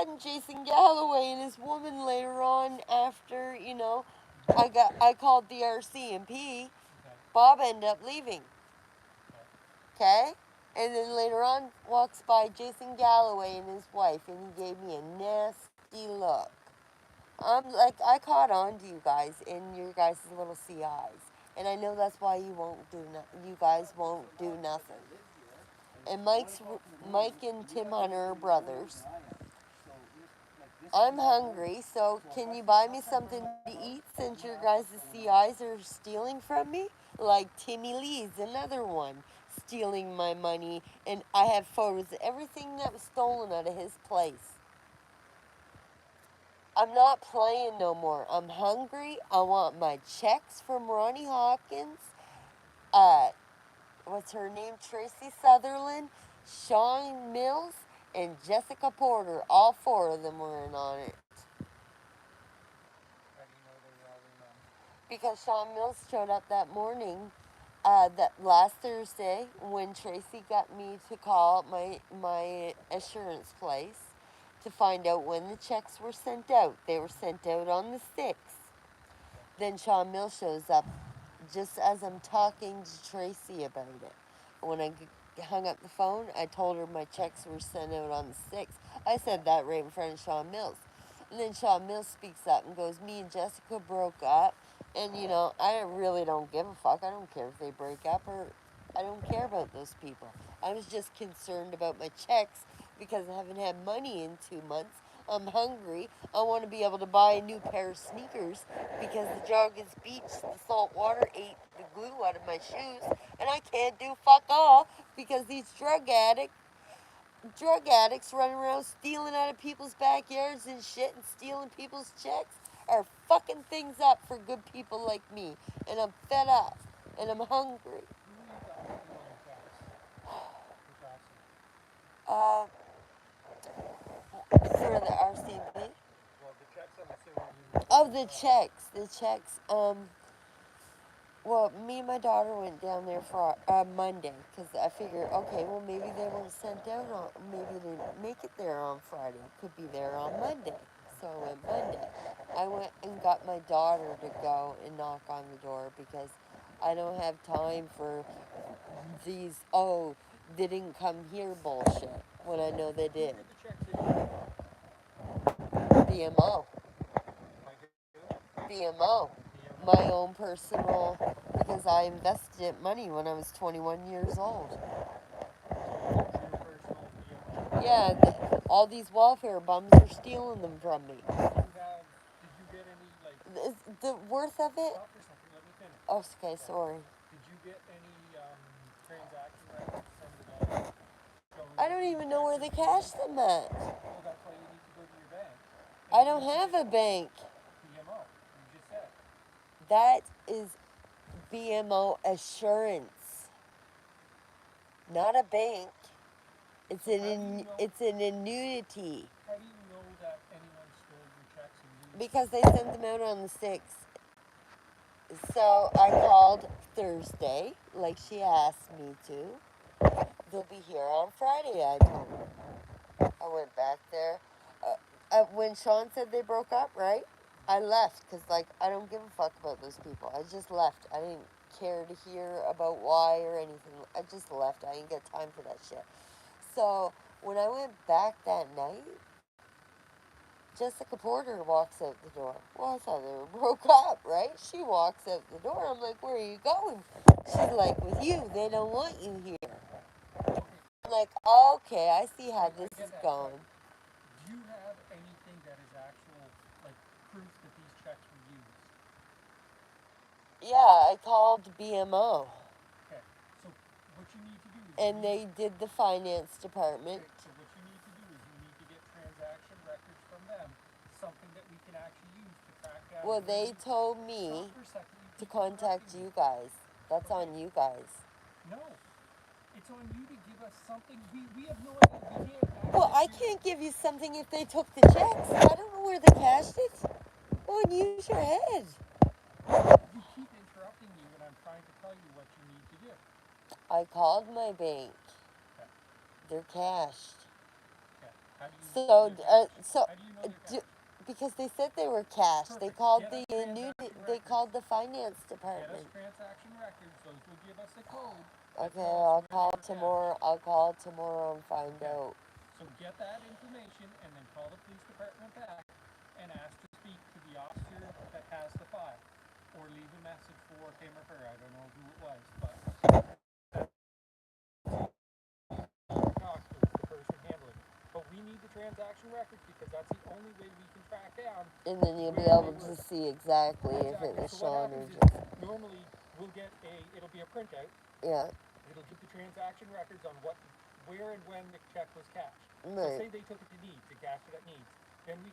sudden, Jason Galloway and his woman later on, after I called the RCMP. Bob ended up leaving. Okay, and then later on, walks by Jason Galloway and his wife, and he gave me a nasty look. I'm like, I caught on to you guys in your guys' little CIs, and I know that's why you guys won't do nothing. And Mike and Tim Hunter are brothers. I'm hungry, so can you buy me something to eat since your guys' CIs are stealing from me? Like Timmy Lee's another one stealing my money, and I have photos of everything that was stolen out of his place. I'm not playing no more. I'm hungry. I want my checks from Ronnie Hawkins. Uh, what's her name? Tracy Sutherland, Sean Mills, and Jessica Porter. All four of them were in on it. Because Sean Mills showed up that morning, that last Thursday, when Tracy got me to call my assurance place to find out when the checks were sent out. They were sent out on the 6th. Then Sean Mills shows up just as I'm talking to Tracy about it. When I hung up the phone, I told her my checks were sent out on the 6th. I said that right in front of Sean Mills. And then Sean Mills speaks up and goes, me and Jessica broke up. And, I really don't give a fuck. I don't care if they break up or I don't care about those people. I was just concerned about my checks because I haven't had money in 2 months. I'm hungry. I want to be able to buy a new pair of sneakers because the Joggins Beach, the salt water ate the glue out of my shoes, and I can't do fuck all because these drug addicts running around stealing out of people's backyards and shit and stealing people's checks are fucking things up for good people like me. And I'm fed up and I'm hungry. Uh, for the RCB. Oh, the checks. The checks. Well, me and my daughter went down there for Monday because I figured, okay, well, maybe they weren't sent out on, maybe they didn't make it there on Friday. Could be there on Monday. So I went Monday. I went and got my daughter to go and knock on the door because I don't have time for these, oh, they didn't come here bullshit when I know they did. BMO. BMO. My own personal, because I invested money when I was 21 years old. Yeah, all these welfare bums are stealing them from me. The worth of it? Oh, okay, sorry. I don't even know where they cashed them at. I don't have a bank. That is BMO Assurance, not a bank. It's an annuity. Because they sent them out on the 6th. So I called Thursday, like she asked me to. They'll be here on Friday, I told her. I went back there. When Sean said they broke up, right? I left because, like, I don't give a fuck about those people. I just left. I didn't care to hear about why or anything. I just left. I didn't get time for that shit. So when I went back that night, Jessica Porter walks out the door. Well, I thought they were broke up, right? She walks out the door. I'm like, where are you going? She's like, with you. They don't want you here. I'm like, okay, I see how this is going. Yeah, I called BMO. And they did the finance department. Well, they told me to contact you guys. That's on you guys. Well, I can't give you something if they took the checks. I don't know where they cashed it. Well, use your head. I called my bank. They're cashed. How do you know So, they're cash? so, How do you know they're cash? because they said they were cash, they Perfect. called Get the us new, transaction they records. called the finance Get us department. transaction records. Those will give us a code that Okay, tells I'll where they call were cash. tomorrow. I'll call tomorrow and find Okay. out. So get that information and then call the police department back and ask to speak to the officer that has the file. Or leave a message for him or her. I don't know who it was, but Cox was the person handling it. But we need the transaction records because that's the only way we can track down And then you'll be where they able were. to see exactly if it Exactly. was So what Sean or happens is just. normally we'll get it'll be a printout. Yeah, It'll give the transaction records on where and when the check was cashed. So right, say they took it to Needs and cashed it at Needs, then we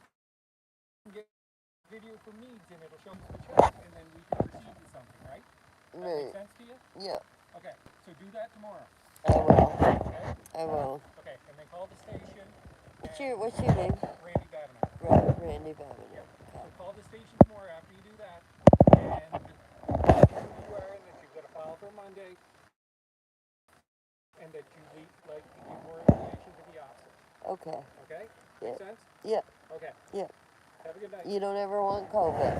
can get video from Needs and it'll show us the check, and then we can proceed with something, right? That makes right. sense to you? Yeah, Okay, so do that tomorrow. I will. Okay? I will. Okay, and then call the station. What's your name? Randy Babineau. Randy Bowman. Yep. Okay. So call the station tomorrow after you do that, and who you are, and that you've got a file for Monday, and that you need like to give more information to the officer. Okay. Okay? Yeah. Make sense? Yeah. Okay. Yeah. Have a good night. You don't ever want COVID.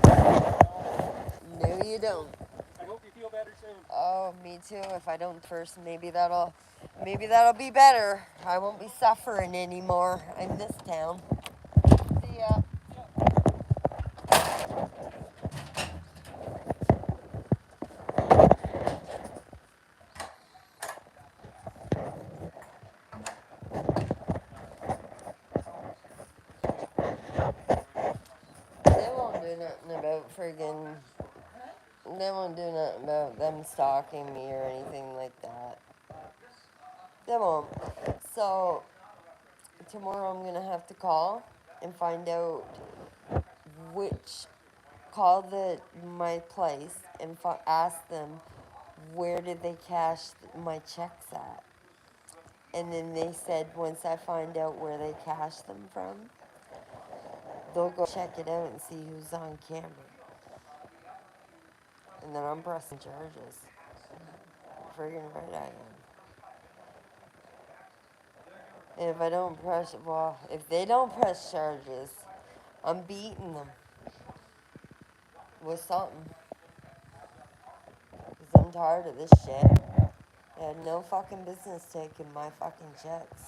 No, you don't. I hope you feel better soon. Oh, me too. If I don't first, maybe that'll be better. I won't be suffering anymore in this town. See ya. They won't do nothing about friggin'. They won't do nothing about them stalking me or anything like that. They won't. So tomorrow I'm gonna have to call and find out which call my place and ask them where did they cash my checks at. And then they said once I find out where they cashed them from, they'll go check it out and see who's on camera. And then I'm pressing charges. Friggin' right I am. And if I don't press, well, if they don't press charges, I'm beating them with something. Because I'm tired of this shit. They had no fucking business taking my fucking checks.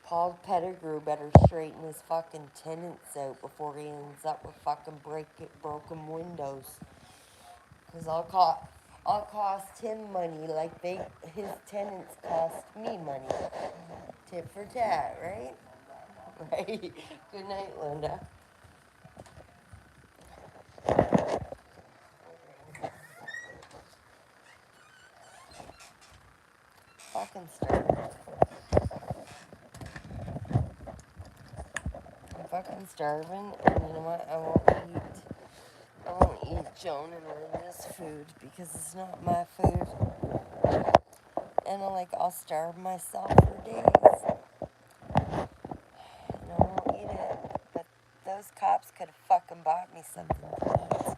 Paul Pettigrew better straighten his fucking tenants out before he ends up with fucking broken windows. Cause I'll cost him money like his tenants cost me money. Tit for tat, right? Right. Good night, Linda. Fucking starving. I'm fucking starving, and you know what? I won't eat Joan and Linda's food because it's not my food. And I'll starve myself for days. And I won't eat it. But those cops could have fucking bought me something to eat.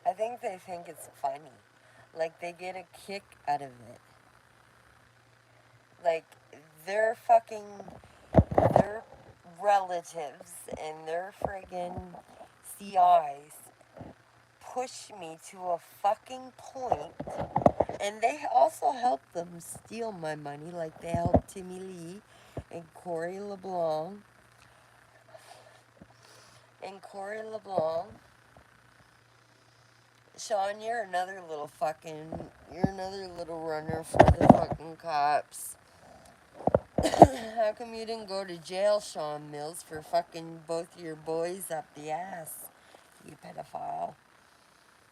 I think they think it's funny. Like they get a kick out of it. Like their their relatives and their friggin' CIs push me to a fucking point, and they also help them steal my money, like they helped Timmy Lee and Corey LeBlanc. And Corey LeBlanc, Sean, you're another little runner for the fucking cops. How come you didn't go to jail, Sean Mills, for fucking both your boys up the ass, you pedophile?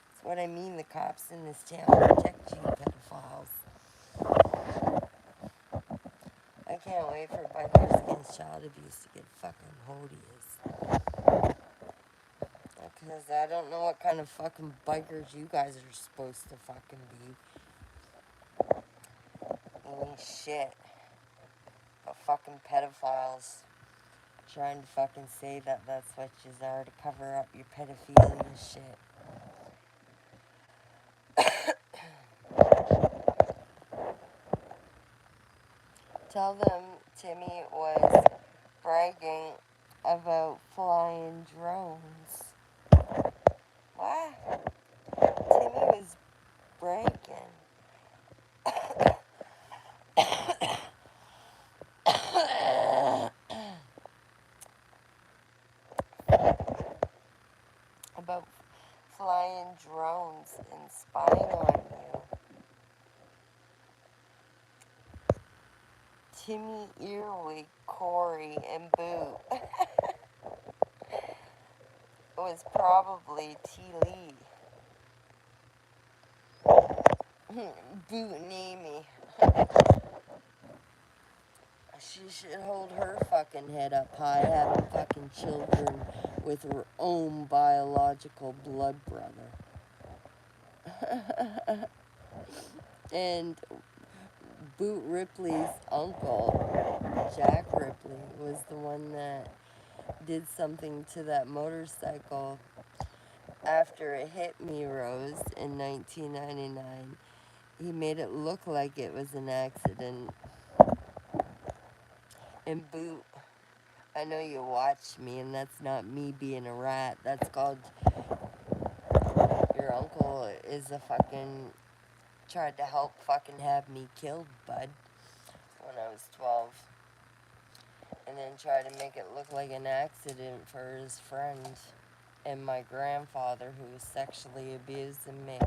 That's what I mean, the cops in this town protect you, pedophiles. I can't wait for bikers against child abuse to get fucking hodious. Because I don't know what kind of fucking bikers you guys are supposed to fucking be. Any shit. But fucking pedophiles. trying to fucking say that that's what yous are to cover up your pedophilia shit. Tell them Timmy was bragging about flying drones. What? Timmy was bragging. About flying drones and spying on you. Timmy, Earwig, Corey, and Boo. It was probably T. Lee. Boo and Amy. She should hold her fucking head up high, having fucking children with her own biological blood brother. And Boot Ripley's uncle, Jack Ripley, was the one that did something to that motorcycle after it hit Me Rose in 1999. He made it look like it was an accident. And Boot, I know you watch me, and that's not me being a rat. That's called your uncle is a fucking tried to help fucking have me killed, bud, when I was 12. And then tried to make it look like an accident for his friend and my grandfather who was sexually abusing me.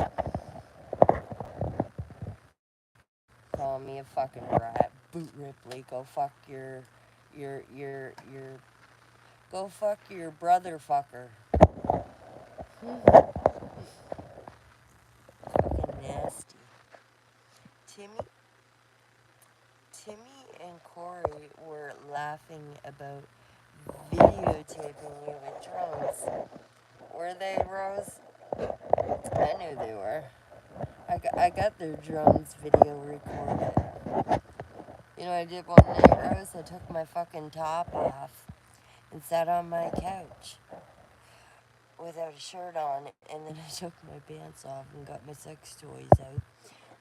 Call me a fucking rat. Boot Ripley, go fuck go fuck your brother fucker. Fucking nasty. Timmy and Corey were laughing about videotaping you with drones. Were they, Rose? I knew they were. I got their drones video recorded. You know what I did one night, Rose? I took my fucking top off and sat on my couch without a shirt on, and then I took my pants off and got my sex toys out.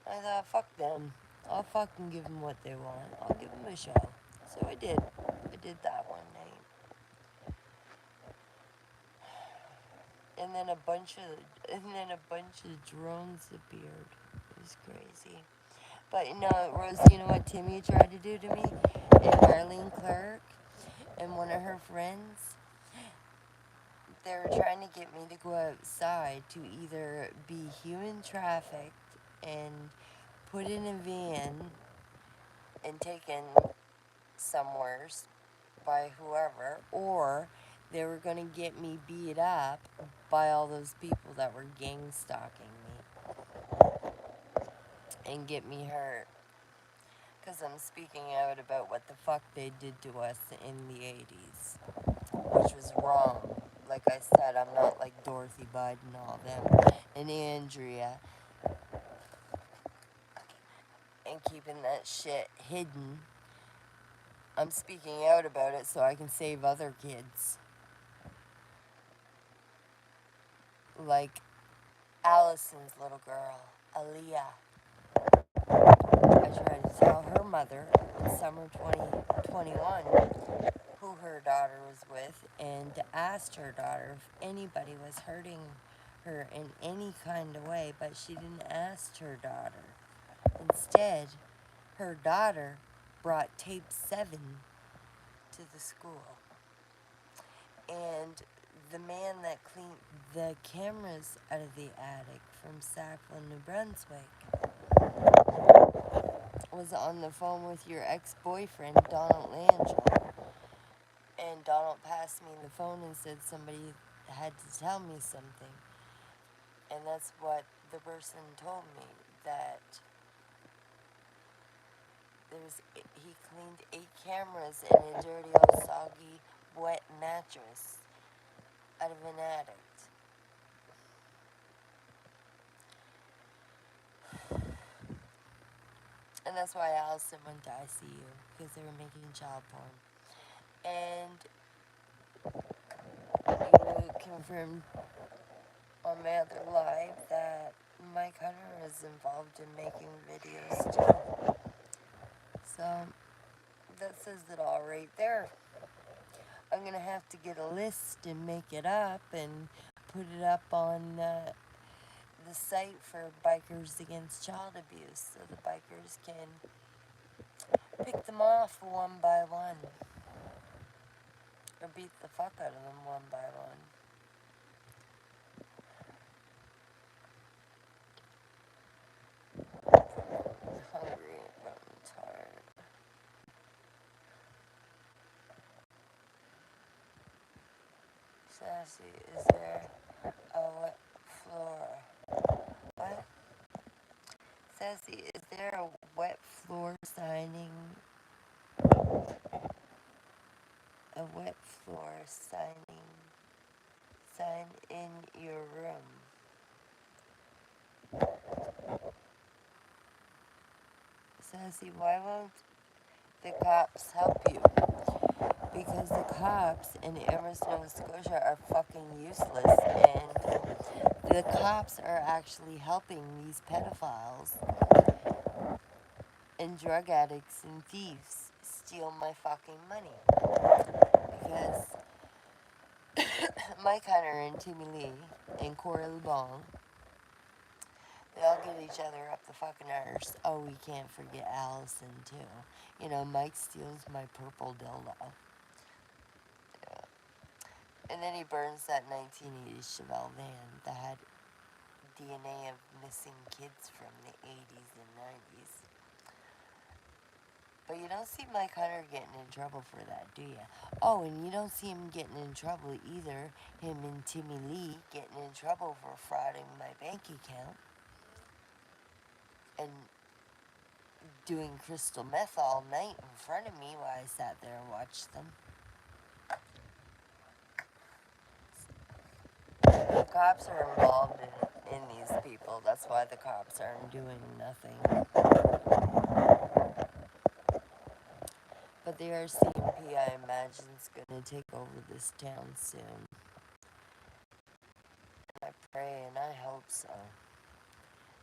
I thought, fuck them. I'll fucking give them what they want. I'll give them a show. So I did. I did that one night. And then a bunch of drones appeared. It was crazy. But Rose, you know what Timmy tried to do to me? And Marlene Clark and one of her friends, they were trying to get me to go outside to either be human trafficked and put in a van and taken somewheres by whoever, or they were going to get me beat up by all those people that were gang stalking me and get me hurt. Because I'm speaking out about what the fuck they did to us in the 80s, which was wrong. Like I said, I'm not like Dorothy Bud and all them, and Andrea, and keeping that shit hidden. I'm speaking out about it so I can save other kids. Like Allison's little girl, Aaliyah. I tried to tell her mother in summer 2021 who her daughter was with and asked her daughter if anybody was hurting her in any kind of way, but she didn't ask her daughter. Instead, her daughter brought tape 7 to the school. And the man that cleaned the cameras out of the attic from Sackville, New Brunswick, was on the phone with your ex-boyfriend, Donald Langell. And Donald passed me the phone and said somebody had to tell me something. And that's what the person told me, that he cleaned 8 cameras in a dirty old soggy wet mattress out of an addict. And that's why Allison went to ICU, because they were making child porn. And confirmed on my other live that Mike Hunter is involved in making videos too. So that says it all right there. I'm gonna have to get a list and make it up and put it up on the site for Bikers Against Child Abuse so the bikers can pick them off one by one. Or beat the fuck out of them one by one. I'm hungry, but I'm tired. Sassy, is there a wet floor? What? Sassy, is there a wet floor signing? A wet floor signing? Sign in your room. Sassy, why won't the cops help you? Because the cops in Amherst, Nova Scotia are fucking useless, and the cops are actually helping these pedophiles and drug addicts and thieves steal my fucking money. Because Mike Hunter and Timmy Lee and Corey LeBon, they all get each other up the fucking arse. Oh, we can't forget Allison, too. You know, Mike steals my purple dildo. Yeah. And then he burns that 1980s Chevelle van that had DNA of missing kids from the 80s and 90s. But you don't see Mike Hunter getting in trouble for that, do you? Oh, and you don't see him getting in trouble either. Him and Timmy Lee getting in trouble for frauding my bank account. And doing crystal meth all night in front of me while I sat there and watched them. The cops are involved in these people. That's why the cops aren't doing nothing. But the RCMP, I imagine, is going to take over this town soon. I pray and I hope so.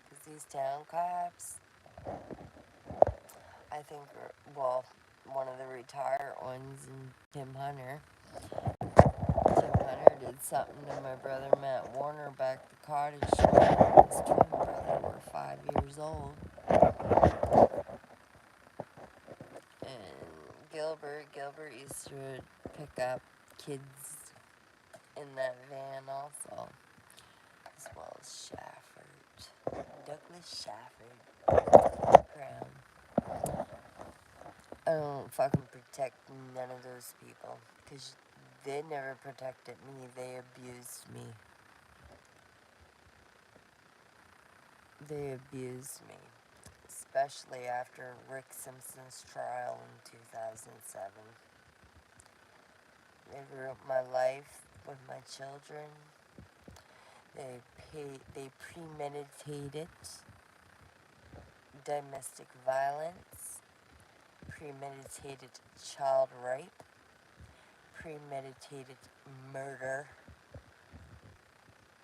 Because these town cops, I think, well, one of the retired ones, and Tim Hunter did something to my brother Matt Warner back at the cottage when his twin brother were 5 years old. And Gilbert used to pick up kids in that van also, as well as Shafford, Douglas Shafford, Crown. I don't fucking protect none of those people, because they never protected me, they abused me. They abused me, especially after Rick Simpson's trial in 2007. They ruined my life with my children. They premeditated domestic violence, premeditated child rape, premeditated murder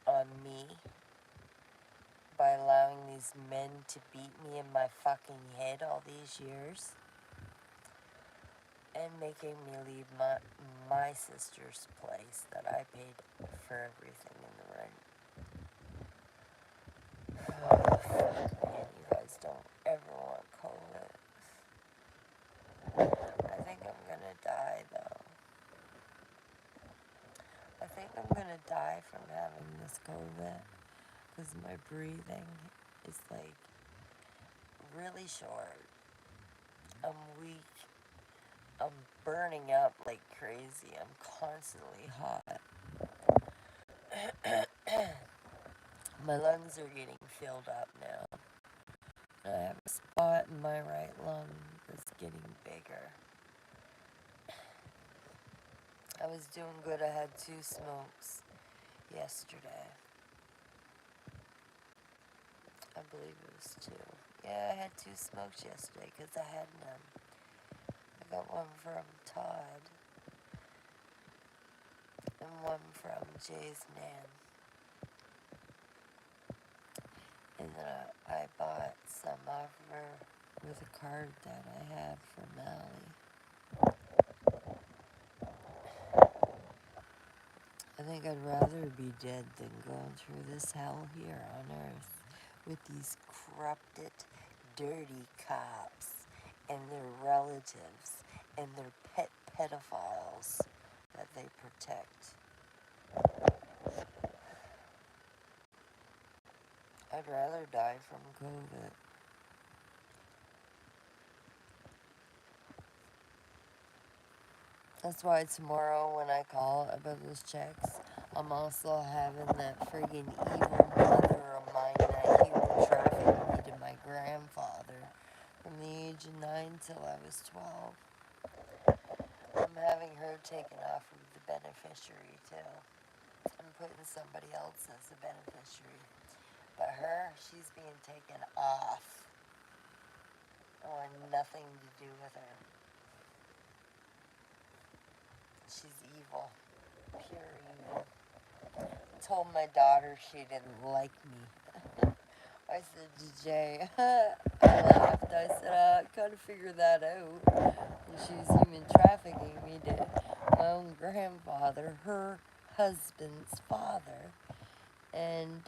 on me by allowing these men to beat me in my fucking head all these years and making me leave my sister's place that I paid for everything in the rent. Oh, fuck, man, you guys don't ever want COVID. I think I'm gonna die, though. I think I'm gonna die from having this COVID, because my breathing is, like, really short. I'm weak. I'm burning up like crazy. I'm constantly hot. My lungs are getting filled up now. I have a spot in my right lung that's getting bigger. I was doing good. I had 2 smokes yesterday. I believe it was 2. Yeah, I had 2 smokes yesterday because I had none. I got one from Todd. and one from Jay's nan. And then I bought some of her with a card that I had from Allie. I think I'd rather be dead than going through this hell here on earth with these corrupted, dirty cops and their relatives and their pet pedophiles that they protect. I'd rather die from COVID. That's why tomorrow when I call about those checks, I'm also having that friggin' evil mother of mine that human trafficked me to my grandfather from the age of 9 till I was 12. I'm having her taken off of the beneficiary too. I'm putting somebody else as the beneficiary. But her, she's being taken off. I want nothing to do with her. She's evil. Pure evil. Told my daughter she didn't like me. I said to Jay, I laughed. I said, I gotta figure that out. And she's human trafficking me to my own grandfather, her husband's father, and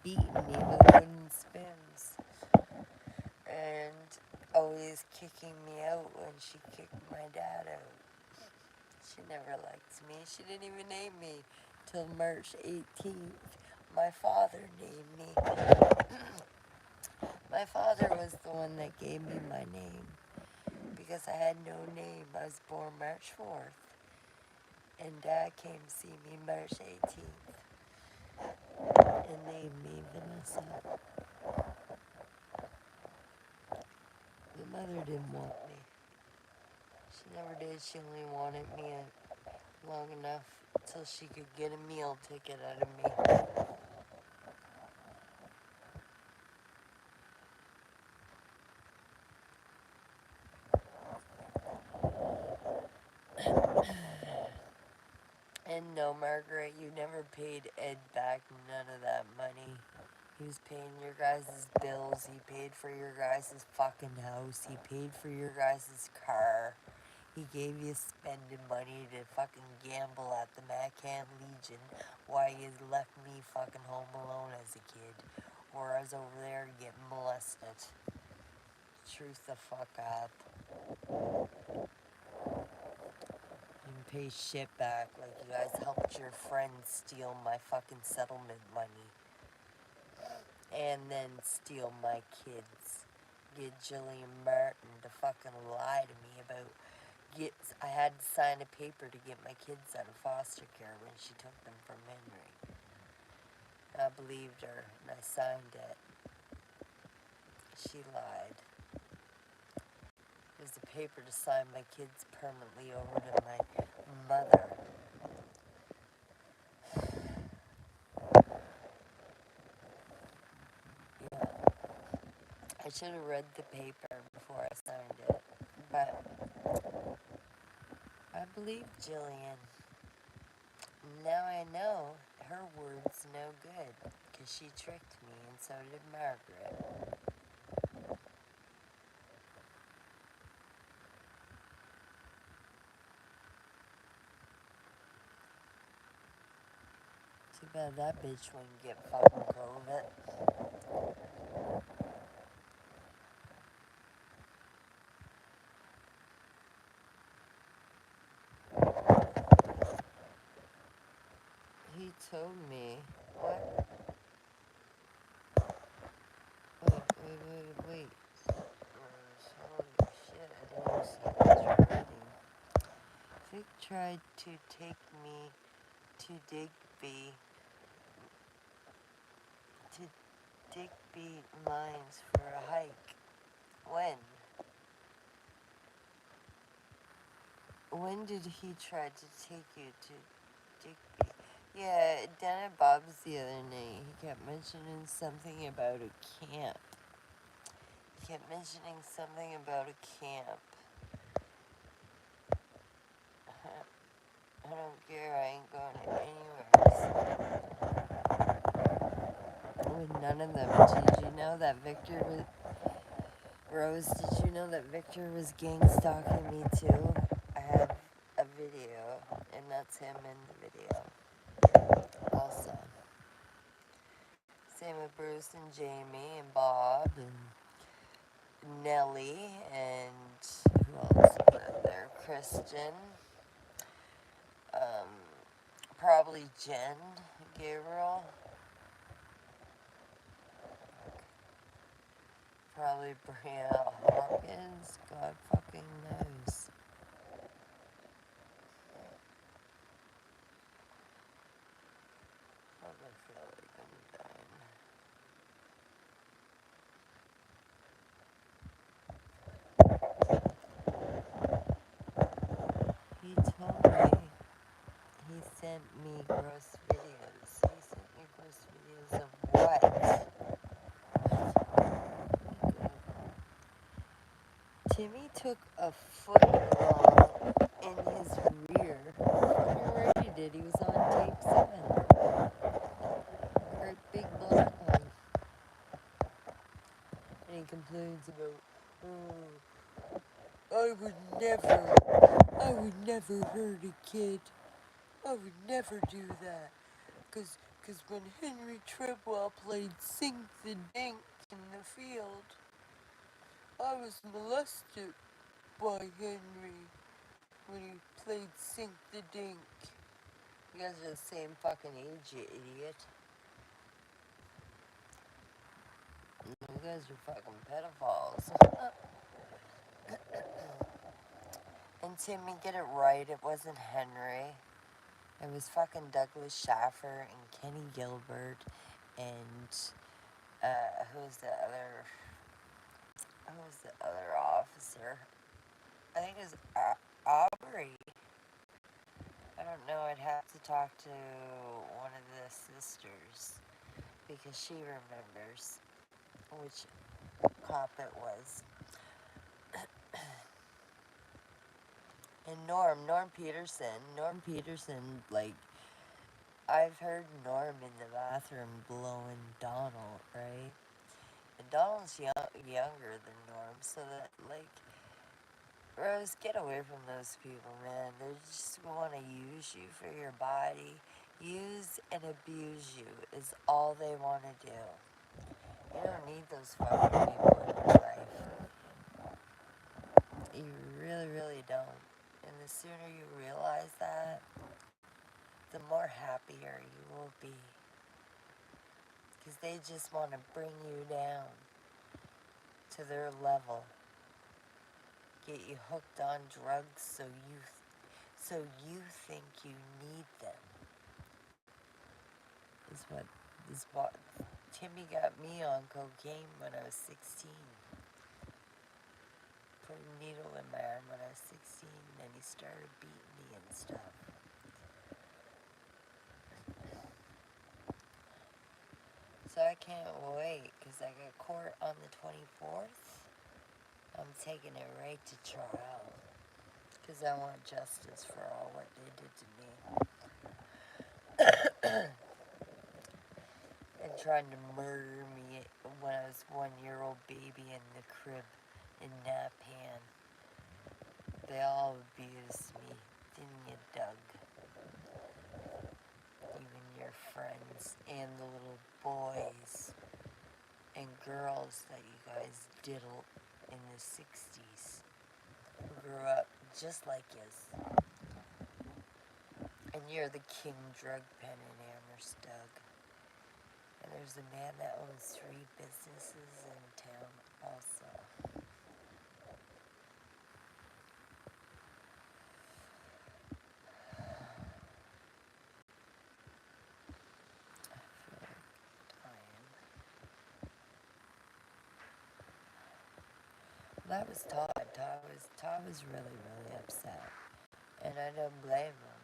beating me with wooden spoons. And always kicking me out when she kicked my dad out. She never liked me. She didn't even name me till March 18th. My father named me. My father was the one that gave me my name because I had no name. I was born March 4th. And Dad came to see me March 18th and named me Vanessa. My mother didn't want me. She never did. She only wanted me long enough till she could get a meal ticket out of me. And no, Margaret, you never paid Ed back none of that money. He was paying your guys' bills. He paid for your guys' fucking house. He paid for your guys' car. He gave you spending money to fucking gamble at the Macan Legion while you left me fucking home alone as a kid. Or I was over there getting molested. Truth the fuck up. You can pay shit back like you guys helped your friends steal my fucking settlement money. And then steal my kids. Get Jillian Martin to fucking lie to me about I had to sign a paper to get my kids out of foster care when she took them from Henry. I believed her and I signed it. She lied. It was a paper to sign my kids permanently over to my mother. Yeah. I should have read the paper before I signed it. But I believe Jillian. Now I know her word's no good, because she tricked me, and so did Margaret. Too bad that bitch wouldn't get fucking COVID. He told me, what? Wait. Holy shit, I didn't even see this writing. Vic tried to take me to Digby Mines for a hike. When? When did he try to take you to Digby? Yeah, down at Bob's the other night, he kept mentioning something about a camp. He kept mentioning something about a camp. I don't care, I ain't going anywhere. With none of them. Did you know that Victor was... Rose, did you know that Victor was gang stalking me too? I have a video, and that's him in the video. Also. Same with Bruce and Jamie and Bob and Nellie and who else was there? Kristen. Probably Jen, Gabriel. Probably Brianna Hawkins. God fucking knows. Probably feel like I'm dying. He told me he sent me gross videos. He sent me gross videos of what? Timmy took a football in his rear. Fucking right he did. He was on tape 7. Great big black one. And he complains about, I would never hurt a kid. I would never do that. Cause when Henry Treadwell played Sink the Dink in the field, I was molested by Henry when he played Sink the Dink. You guys are the same fucking age, you idiot. You guys are fucking pedophiles. And Timmy, get it right, it wasn't Henry. It was fucking Douglas Schaffer and Kenny Gilbert and who's the other officer? I think it was Aubrey. I don't know, I'd have to talk to one of the sisters because she remembers which cop it was. And Norm Peterson, like, I've heard Norm in the bathroom blowing Donald, right? And Donald's younger than Norm, so that, like, Rose, get away from those people, man. They just want to use you for your body. Use and abuse you is all they want to do. You don't need those fucking people in your life. You really, really don't. And the sooner you realize that, the more happier you will be. Because they just want to bring you down to their level. Get you hooked on drugs so you think you need them. Is what Timmy got me on cocaine when I was 16. Put a needle in my arm when I was 16, and he started beating me and stuff. So I can't wait, because I got court on the 24th. I'm taking it right to trial. Because I want justice for all what they did to me. And trying to murder me when I was 1-year-old baby in the crib in Napan. They all abused me, didn't you, Doug? Even your friends and the little boys and girls that you guys diddled in the 60s who grew up just like you. And you're the king drug pen in Amherst, Doug. And there's a man that owns 3 businesses in town also. That was Todd. Todd was really, really upset. And I don't blame him.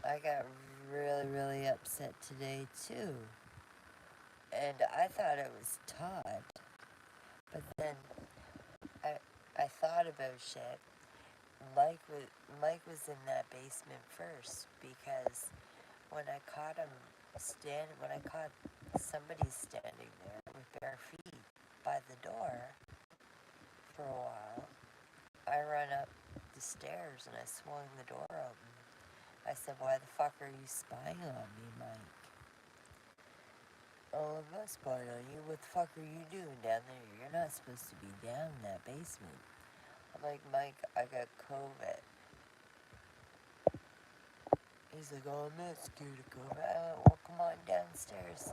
I got really, really upset today too. And I thought it was Todd. But then I thought about shit. Mike was in that basement first because when I caught somebody standing there with bare feet by the door for a while, I ran up the stairs and I swung the door open. I said, "Why the fuck are you spying on me, Mike?" "Oh, I'm not spying on you. What the fuck are you doing down there? You're not supposed to be down in that basement." I'm like, "Mike, I got COVID." He's like, "Oh, I'm not scared of COVID." I went, "Well, come on downstairs.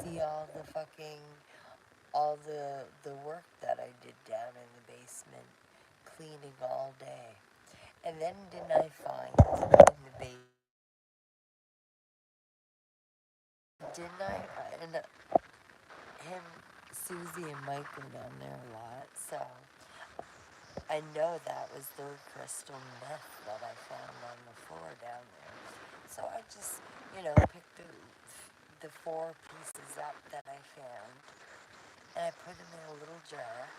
See all the work that I did down in the basement, cleaning all day." And then didn't I find in the basement, didn't I? And him, Susie, and Mike were down there a lot, so I know that was their crystal meth that I found on the floor down there. So I just, picked the 4 pieces up that I found, and I put them in a little jar.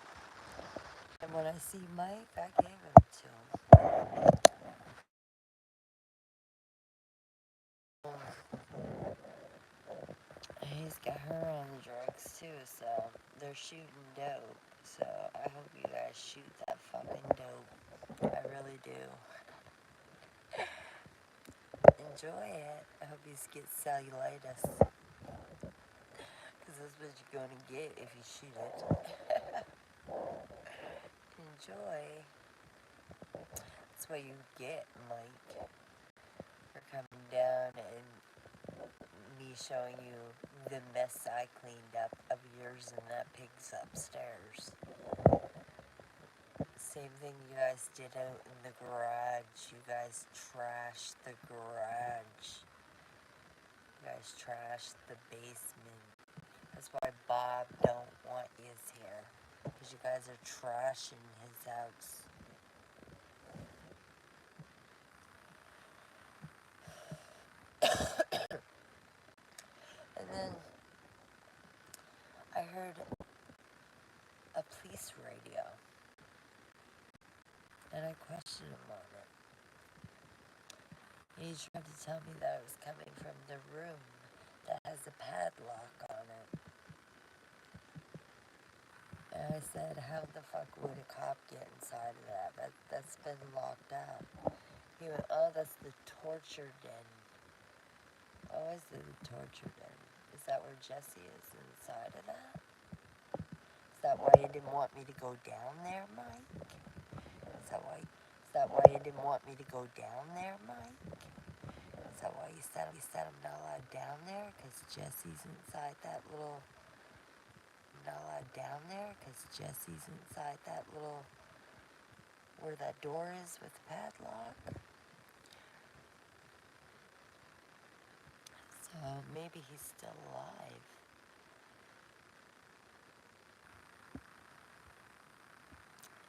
And when I see Mike, I gave him to him. He's got her on the drugs too, so they're shooting dope. So I hope you guys shoot that fucking dope. I really do. Enjoy it. I hope you get cellulitis. Because that's what you're going to get if you shoot it. Enjoy. That's what you get, Mike. For coming down and me showing you the mess I cleaned up of yours and that pig's upstairs. Same thing you guys did out in the garage. You guys trashed the garage. You guys trashed the basement. That's why Bob don't want yous here. Because you guys are trashing his house. And then I heard a police radio. And I questioned him on it. He tried to tell me that it was coming from the room that has a padlock on it. And I said, how the fuck would a cop get inside of that? That's been locked up. He went, oh, that's the torture den. Oh, is it the torture den? Is that where Jesse is inside of that? Is that why you didn't want me to go down there, Mike? Is that why you didn't want me to go down there, Mike? Is that why you said I'm not allowed down there? Because Jesse's inside that little... not allowed down there? Because Jesse's inside that little... where that door is with the padlock? So maybe he's still alive.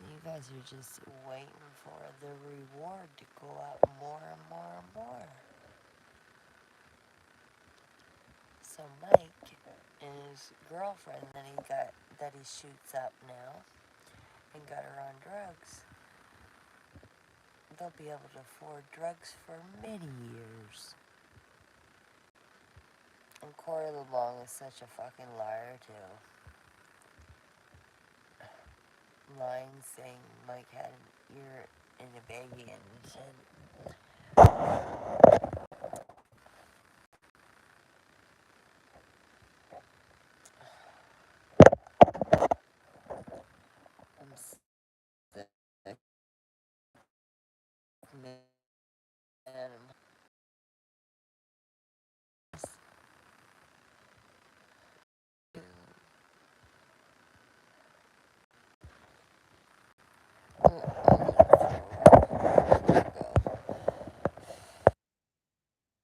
You guys are just waiting for the reward to go out more and more and more. So Mike and his girlfriend that he shoots up now and got her on drugs, they'll be able to afford drugs for many years. And Corey LeBlanc is such a fucking liar too. Lying, saying Mike had an ear in a baggie and said